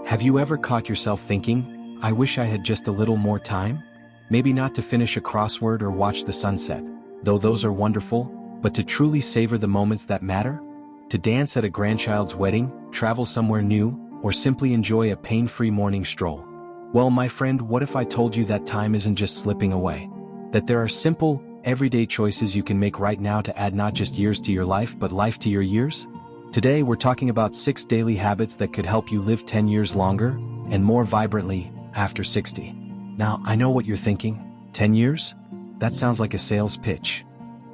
Have you ever caught yourself thinking, I wish I had just a little more time? Maybe not to finish a crossword or watch the sunset, though those are wonderful, but to truly savor the moments that matter? To dance at a grandchild's wedding, travel somewhere new, or simply enjoy a pain-free morning stroll. Well, my friend, what if I told you that time isn't just slipping away? That there are simple, everyday choices you can make right now to add not just years to your life but life to your years? Today we're talking about 6 daily habits that could help you live 10 years longer, and more vibrantly, after 60. Now, I know what you're thinking. 10 years? That sounds like a sales pitch.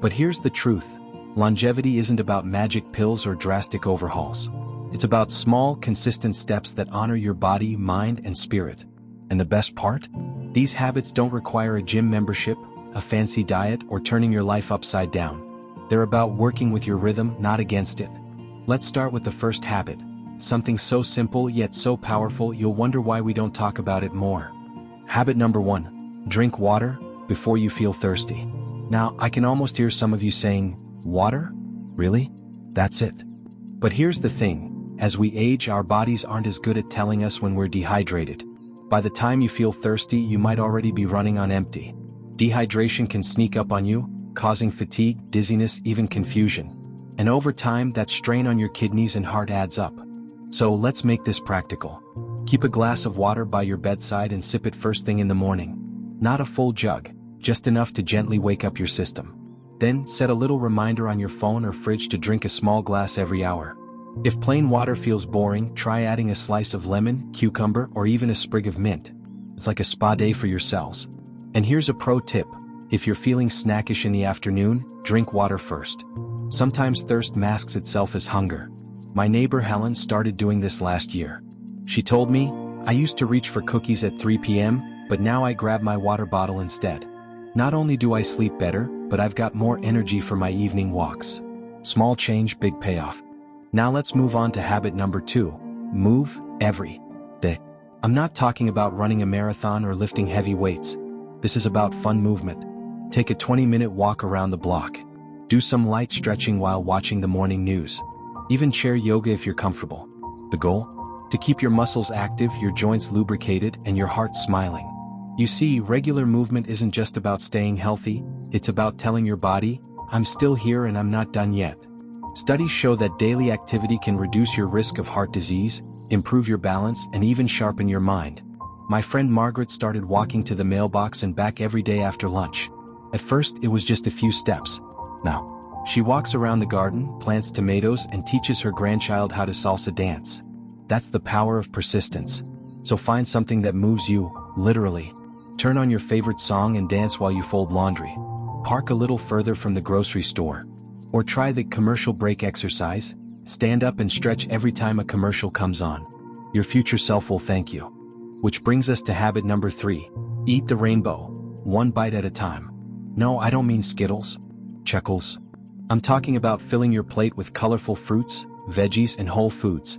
But here's the truth. Longevity isn't about magic pills or drastic overhauls. It's about small, consistent steps that honor your body, mind, and spirit. And the best part? These habits don't require a gym membership, a fancy diet, or turning your life upside down. They're about working with your rhythm, not against it. Let's start with the first habit. Something so simple yet so powerful you'll wonder why we don't talk about it more. Habit number 1. Drink water before you feel thirsty. Now, I can almost hear some of you saying, water? Really? That's it. But here's the thing. As we age, our bodies aren't as good at telling us when we're dehydrated. By the time you feel thirsty, you might already be running on empty. Dehydration can sneak up on you, causing fatigue, dizziness, even confusion. And over time, that strain on your kidneys and heart adds up. So let's make this practical. Keep a glass of water by your bedside and sip it first thing in the morning. Not a full jug, just enough to gently wake up your system. Then, set a little reminder on your phone or fridge to drink a small glass every hour. If plain water feels boring, try adding a slice of lemon, cucumber, or even a sprig of mint. It's like a spa day for your cells. And here's a pro tip. If you're feeling snackish in the afternoon, drink water first. Sometimes thirst masks itself as hunger. My neighbor Helen started doing this last year. She told me, I used to reach for cookies at 3 p.m., but now I grab my water bottle instead. Not only do I sleep better, but I've got more energy for my evening walks. Small change, big payoff. Now let's move on to habit number 2. Move every day. I'm not talking about running a marathon or lifting heavy weights. This is about fun movement. Take a 20-minute walk around the block. Do some light stretching while watching the morning news. Even chair yoga if you're comfortable. The goal? To keep your muscles active, your joints lubricated, and your heart smiling. You see, regular movement isn't just about staying healthy, it's about telling your body, I'm still here and I'm not done yet. Studies show that daily activity can reduce your risk of heart disease, improve your balance, and even sharpen your mind. My friend Margaret started walking to the mailbox and back every day after lunch. At first, it was just a few steps. Now, she walks around the garden, plants tomatoes, and teaches her grandchild how to salsa dance. That's the power of persistence. So find something that moves you, literally. Turn on your favorite song and dance while you fold laundry. Park a little further from the grocery store. Or try the commercial break exercise. Stand up and stretch every time a commercial comes on. Your future self will thank you. Which brings us to habit number 3. Eat the rainbow, one bite at a time. No, I don't mean Skittles, Chuckles. I'm talking about filling your plate with colorful fruits, veggies, and whole foods.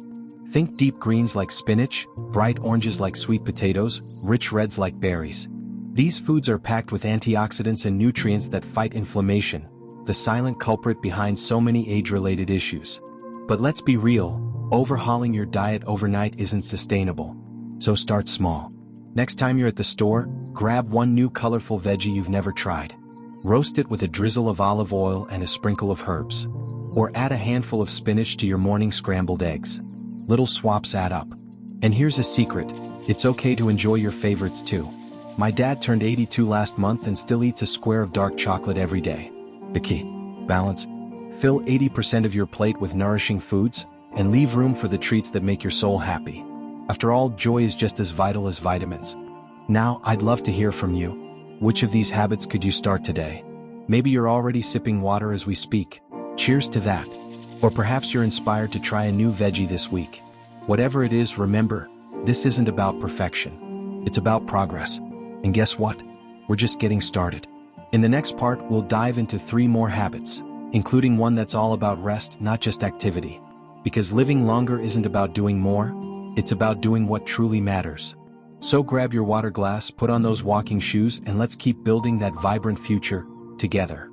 Think deep greens like spinach, bright oranges like sweet potatoes, rich reds like berries. These foods are packed with antioxidants and nutrients that fight inflammation, the silent culprit behind so many age-related issues. But let's be real, overhauling your diet overnight isn't sustainable. So start small. Next time you're at the store, grab one new colorful veggie you've never tried. Roast it with a drizzle of olive oil and a sprinkle of herbs. Or add a handful of spinach to your morning scrambled eggs. Little swaps add up. And here's a secret, it's okay to enjoy your favorites too. My dad turned 82 last month and still eats a square of dark chocolate every day. The key: balance. Fill 80% of your plate with nourishing foods, and leave room for the treats that make your soul happy. After all, joy is just as vital as vitamins. Now, I'd love to hear from you. Which of these habits could you start today? Maybe you're already sipping water as we speak. Cheers to that. Or perhaps you're inspired to try a new veggie this week. Whatever it is, remember, this isn't about perfection. It's about progress. And guess what? We're just getting started. In the next part, we'll dive into 3 more habits, including one that's all about rest, not just activity. Because living longer isn't about doing more, it's about doing what truly matters. So grab your water glass, put on those walking shoes, and let's keep building that vibrant future together.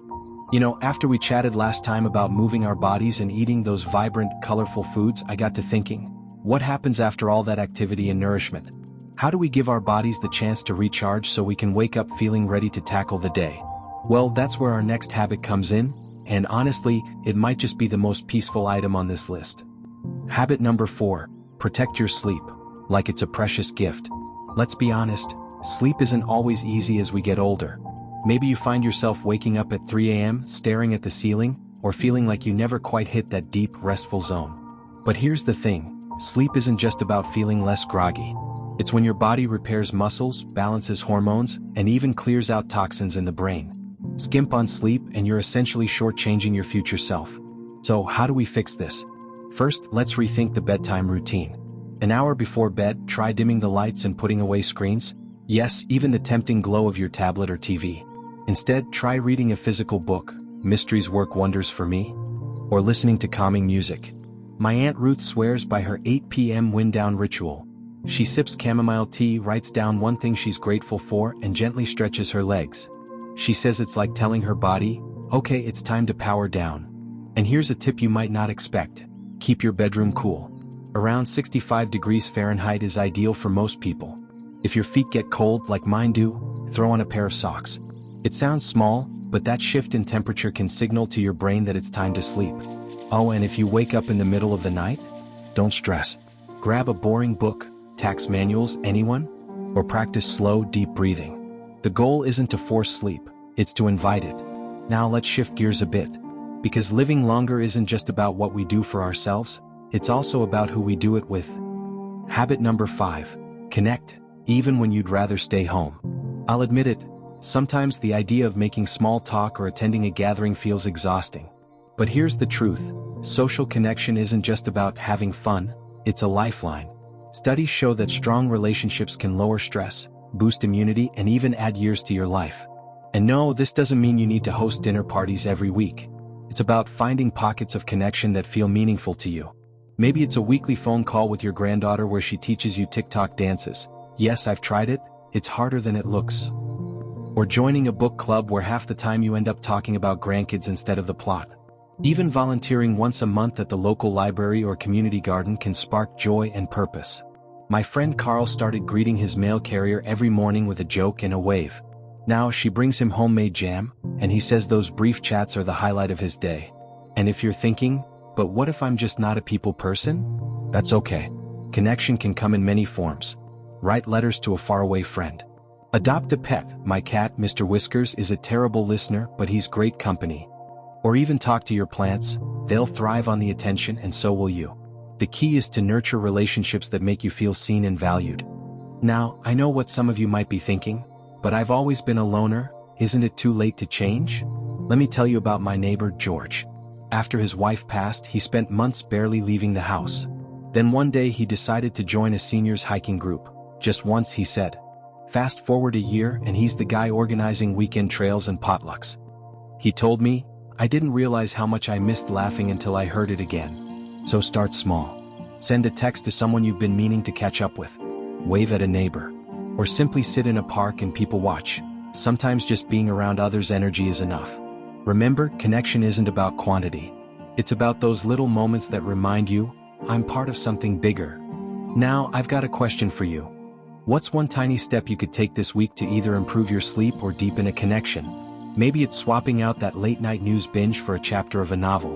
You know, after we chatted last time about moving our bodies and eating those vibrant, colorful foods, I got to thinking, What happens after all that activity and nourishment? How do we give our bodies the chance to recharge so we can wake up feeling ready to tackle the day? Well, that's where our next habit comes in, and honestly, it might just be the most peaceful item on this list. Habit number 4, protect your sleep, like it's a precious gift. Let's be honest, sleep isn't always easy as we get older. Maybe you find yourself waking up at 3 a.m., staring at the ceiling, or feeling like you never quite hit that deep, restful zone. But here's the thing, sleep isn't just about feeling less groggy. It's when your body repairs muscles, balances hormones, and even clears out toxins in the brain. Skimp on sleep and you're essentially shortchanging your future self. So how do we fix this? First, let's rethink the bedtime routine. An hour before bed, try dimming the lights and putting away screens. Yes, even the tempting glow of your tablet or TV. Instead, try reading a physical book, mysteries work wonders for me, or listening to calming music. My Aunt Ruth swears by her 8 p.m. wind-down ritual. She sips chamomile tea, writes down one thing she's grateful for, and gently stretches her legs. She says it's like telling her body, okay, it's time to power down. And here's a tip you might not expect. Keep your bedroom cool. Around 65 degrees Fahrenheit is ideal for most people. If your feet get cold like mine do, throw on a pair of socks. It sounds small, but that shift in temperature can signal to your brain that it's time to sleep. Oh, and if you wake up in the middle of the night, don't stress. Grab a boring book, tax manuals, anyone? Or practice slow, deep breathing. The goal isn't to force sleep, it's to invite it. Now let's shift gears a bit. Because living longer isn't just about what we do for ourselves, it's also about who we do it with. Habit number 5, connect, even when you'd rather stay home. I'll admit it, sometimes the idea of making small talk or attending a gathering feels exhausting. But here's the truth, social connection isn't just about having fun, it's a lifeline. Studies show that strong relationships can lower stress, boost immunity, and even add years to your life. And no, this doesn't mean you need to host dinner parties every week. It's about finding pockets of connection that feel meaningful to you. Maybe it's a weekly phone call with your granddaughter where she teaches you TikTok dances. Yes, I've tried it, it's harder than it looks. Or joining a book club where half the time you end up talking about grandkids instead of the plot. Even volunteering once a month at the local library or community garden can spark joy and purpose. My friend Carl started greeting his mail carrier every morning with a joke and a wave. Now she brings him homemade jam, and he says those brief chats are the highlight of his day. And if you're thinking, but what if I'm just not a people person? That's okay. Connection can come in many forms. Write letters to a faraway friend. Adopt a pet. My cat, Mr. Whiskers, is a terrible listener, but he's great company. Or even talk to your plants, they'll thrive on the attention and so will you. The key is to nurture relationships that make you feel seen and valued. Now, I know what some of you might be thinking, but I've always been a loner, isn't it too late to change? Let me tell you about my neighbor, George. After his wife passed, he spent months barely leaving the house. Then one day he decided to join a seniors hiking group. Just once, he said. Fast forward a year and he's the guy organizing weekend trails and potlucks. He told me, I didn't realize how much I missed laughing until I heard it again. So start small. Send a text to someone you've been meaning to catch up with. Wave at a neighbor. Or simply sit in a park and people watch. Sometimes just being around others' energy is enough. Remember, connection isn't about quantity. It's about those little moments that remind you, I'm part of something bigger. Now, I've got a question for you. What's one tiny step you could take this week to either improve your sleep or deepen a connection? Maybe it's swapping out that late-night news binge for a chapter of a novel,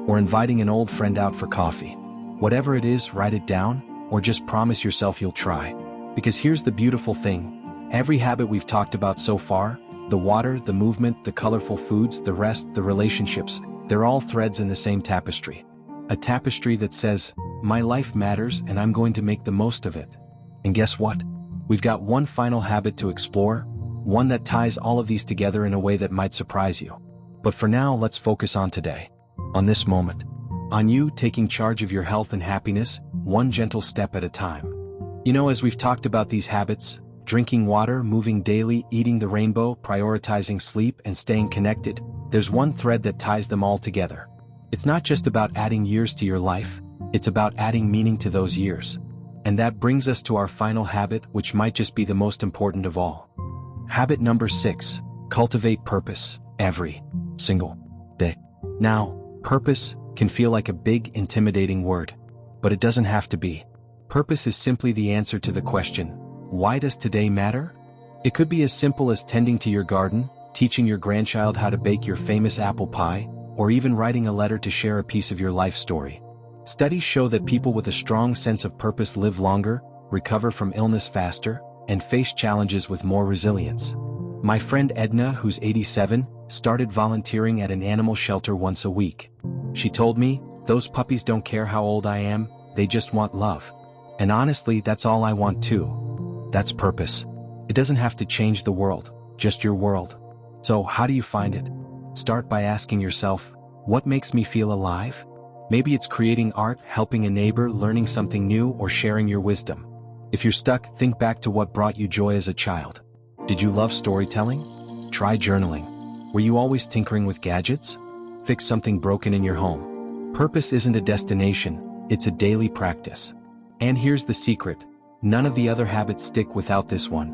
or inviting an old friend out for coffee. Whatever it is, write it down, or just promise yourself you'll try. Because here's the beautiful thing. Every habit we've talked about so far, the water, the movement, the colorful foods, the rest, the relationships, they're all threads in the same tapestry. A tapestry that says, my life matters and I'm going to make the most of it. And guess what? We've got one final habit to explore, one that ties all of these together in a way that might surprise you. But for now, let's focus on today. On this moment. On you taking charge of your health and happiness, one gentle step at a time. You know, as we've talked about these habits, drinking water, moving daily, eating the rainbow, prioritizing sleep, and staying connected, there's one thread that ties them all together. It's not just about adding years to your life, it's about adding meaning to those years. And that brings us to our final habit, which might just be the most important of all. Habit number 6, cultivate purpose, every single day. Now, purpose can feel like a big, intimidating word, but it doesn't have to be. Purpose is simply the answer to the question, why does today matter? It could be as simple as tending to your garden, teaching your grandchild how to bake your famous apple pie, or even writing a letter to share a piece of your life story. Studies show that people with a strong sense of purpose live longer, recover from illness faster, and face challenges with more resilience. My friend Edna, who's 87, started volunteering at an animal shelter once a week. She told me, "Those puppies don't care how old I am, they just want love. And honestly, that's all I want too." That's purpose. It doesn't have to change the world, just your world. So how do you find it? Start by asking yourself, what makes me feel alive? Maybe it's creating art, helping a neighbor, learning something new, or sharing your wisdom. If you're stuck, think back to what brought you joy as a child. Did you love storytelling? Try journaling. Were you always tinkering with gadgets? Fix something broken in your home. Purpose isn't a destination, it's a daily practice. And here's the secret. None of the other habits stick without this one.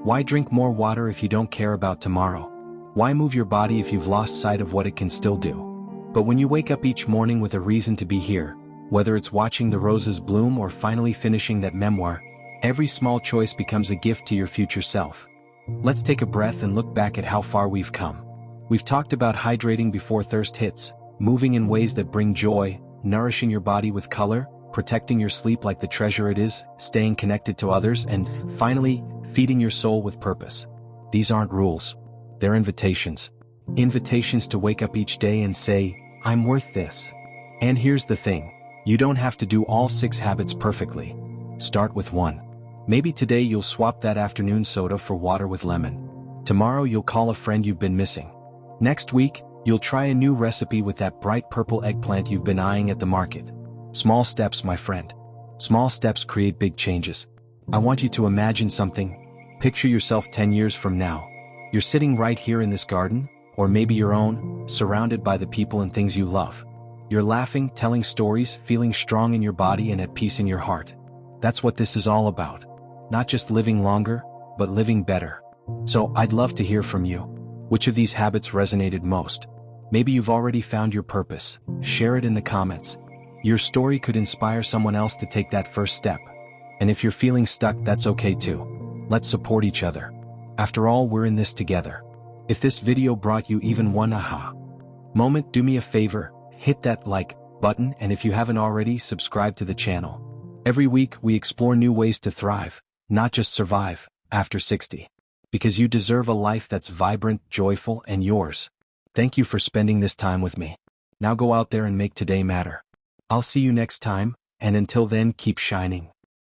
Why drink more water if you don't care about tomorrow? Why move your body if you've lost sight of what it can still do? But when you wake up each morning with a reason to be here, whether it's watching the roses bloom or finally finishing that memoir, every small choice becomes a gift to your future self. Let's take a breath and look back at how far we've come. We've talked about hydrating before thirst hits, moving in ways that bring joy, nourishing your body with color, protecting your sleep like the treasure it is, staying connected to others, and finally, feeding your soul with purpose. These aren't rules. They're invitations. Invitations to wake up each day and say, I'm worth this. And here's the thing. You don't have to do all 6 habits perfectly. Start with 1. Maybe today you'll swap that afternoon soda for water with lemon. Tomorrow you'll call a friend you've been missing. Next week, you'll try a new recipe with that bright purple eggplant you've been eyeing at the market. Small steps, my friend. Small steps create big changes. I want you to imagine something. Picture yourself 10 years from now. You're sitting right here in this garden, or maybe your own, surrounded by the people and things you love. You're laughing, telling stories, feeling strong in your body and at peace in your heart. That's what this is all about. Not just living longer, but living better. So I'd love to hear from you. Which of these habits resonated most? Maybe you've already found your purpose. Share it in the comments. Your story could inspire someone else to take that first step. And if you're feeling stuck, that's okay too. Let's support each other. After all, we're in this together. If this video brought you even one aha moment, do me a favor, hit that like button, and if you haven't already, subscribe to the channel. Every week, we explore new ways to thrive, not just survive, after 60. Because you deserve a life that's vibrant, joyful, and yours. Thank you for spending this time with me. Now go out there and make today matter. I'll see you next time, and until then, keep shining.